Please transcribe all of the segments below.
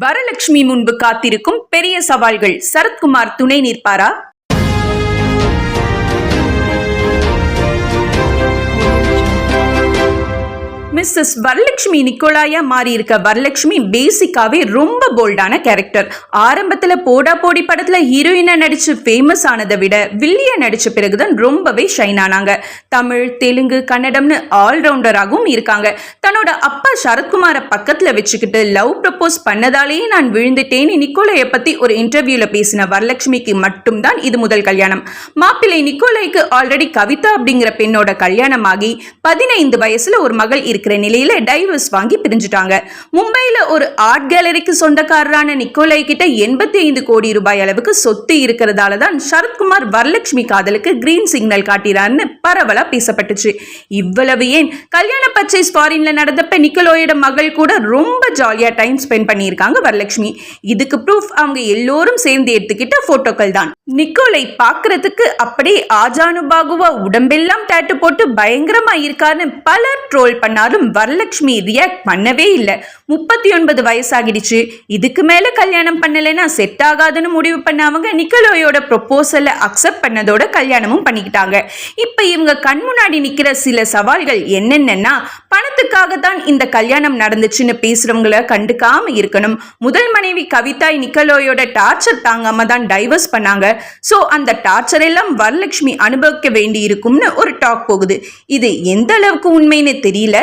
வரலட்சுமி முன்பு காத்திருக்கும் பெரிய சவால்கள். சரத்குமார் துணை நிற்பாரா? மிஸ்ஸஸ் வரலட்சுமி நிக்கோலாயா மாறி இருக்க வரலட்சுமி பேசிக்காவே ரொம்ப போல்டான கேரக்டர். ஆரம்பத்துல போடா போடி படத்துல ஹீரோயினா நடிச்சு ஃபேமஸ் ஆனதை விட வில்லியா நடிச்ச பிறகுதான் ரொம்பவே ஷைன் ஆனாங்க. தமிழ், தெலுங்கு, கன்னடம்னு ஆல்ரவுண்டராகவும் இருக்காங்க. தன்னோட அப்பா சரத்குமாரை பக்கத்துல வச்சுக்கிட்டு லவ் ப்ரப்போஸ் பண்ணதாலேயே நான் விழுந்துட்டேன்னு நிக்கோலையை பத்தி ஒரு இன்டர்வியூல பேசின வரலட்சுமிக்கு மட்டும்தான் இது முதல் கல்யாணம். மாப்பிள்ளை நிக்கோலைக்கு ஆல்ரெடி கவிதா அப்படிங்கிற பெண்ணோட கல்யாணம் ஆகி 15 வயசுல ஒரு மகள் இருக்கிற நிலையில டைவர்ஸ் வாங்கி பிரிஞ்சுட்டாங்க. மும்பையில ஒரு ஆர்ட் கேலரிக்கு சொந்தக்காரரான நிக்கோலை கிட்ட 85 கோடி ரூபாய் அளவுக்கு சொத்து இருக்கிறதால தான் சரத்குமார் வரலட்சுமி காதலுக்கு கிரீன் சிக்னல் காட்டினார்னு பரவலா பேசப்பட்டுச்சு. இவ்வளவு ஏன், கல்யாண பர்ச்சேஸ் ஃபாரின்ல நடந்தப்ப நிக்கோலையோட மகள் கூட ரொம்ப ஜாலியா டைம் ஸ்பெண்ட் பண்ணியிருக்காங்க வரலட்சுமி. இதுக்கு ப்ரூஃப் அவங்க எல்லோரும் சேர்ந்து எடுத்துக்கிட்ட போட்டோக்கள் தான். நிக்கோலை பாக்குறதுக்கு அப்படியே ஆஜானுபாகுவா உடம்பெல்லாம் டேட்டு போட்டு பயங்கரமா இருக்காருன்னு பலர் ட்ரோல் பண்ணாலும் வரலட்சுமி ரியாக்ட் பண்ணவே இல்லை. 39 வயசாகிடுச்சு, இதுக்கு மேல கல்யாணம் பண்ணலைன்னா செட் ஆகாதுன்னு முடிவு பண்ண அவங்க நிக்கோலையோட ப்ரொபோசலை அக்செப்ட் பண்ணதோட கல்யாணமும் பண்ணிக்கிட்டாங்க. இப்ப இவங்க கண் முன்னாடி நிக்கிற சில சவால்கள் என்னென்னா, பணத்துக்காக தான் இந்த கல்யாணம் நடந்துச்சுன்னு பேசுறவங்களை கண்டுக்காம இருக்கணும். முதல் மனைவி கவிதா நிக்கோலையோட டார்ச்சர் தாங்காம தான் டைவர்ஸ் பண்ணாங்க. சோ அந்த டார்ச்சர் எல்லாம் வரலட்சுமி அனுபவிக்க வேண்டி இருக்கும்னு ஒரு டாக் போகுது. இது எந்த அளவுக்கு உண்மைன்னு தெரியல.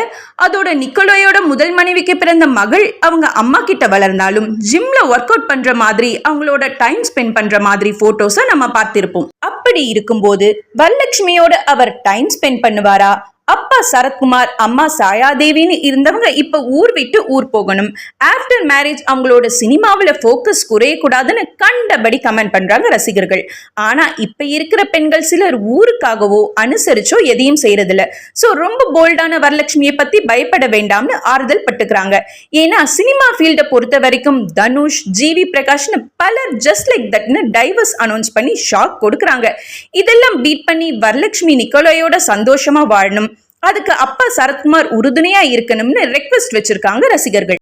அதோட நிக்கோலையோட முதல் மனைவிக்கு பிறந்த மகள் அவங்க அம்மா கிட்ட வளர்ந்தாலும் ஜிம்ல ஒர்க் அவுட் பண்ற மாதிரி அவங்களோட டைம் ஸ்பெண்ட் பண்ற மாதிரி போட்டோஸை நம்ம பார்த்திருப்போம். அப்படி இருக்கும்போது வரலட்சுமியோட அவர் டைம் ஸ்பெண்ட் பண்ணுவாரா? அப்பா சரத்குமார், அம்மா சாயாதேவின்னு இருந்தவங்க இப்ப ஊர் விட்டு ஊர் போகணும். ஆஃப்டர் மேரேஜ் அவங்களோட சினிமாவில் ஃபோக்கஸ் குறையக்கூடாதுன்னு கண்டபடி கமெண்ட் பண்றாங்க ரசிகர்கள். ஆனா இப்ப இருக்கிற பெண்கள் சிலர் ஊருக்காகவோ அனுசரிச்சோ எதையும் செய்யறதில்ல. சோ ரொம்ப போல்டான வரலட்சுமியை பத்தி பயப்பட வேண்டாம்னு ஆறுதல் பட்டுக்கிறாங்க. ஏன்னா சினிமா ஃபீல்டை பொறுத்த வரைக்கும் தனுஷ், ஜிவி பிரகாஷ்னு பலர் ஜஸ்ட் லைக் தட்னு டைவர்ஸ் அனௌன்ஸ் பண்ணி ஷாக் கொடுக்கறாங்க. இதெல்லாம் பீட் பண்ணி வரலட்சுமி நிக்கோலையோட சந்தோஷமா வாழணும், அதுக்கு அப்பா சரத்குமார் உறுதுணையா இருக்கணும்னு ரெக்வெஸ்ட் வச்சிருக்காங்க ரசிகர்கள்.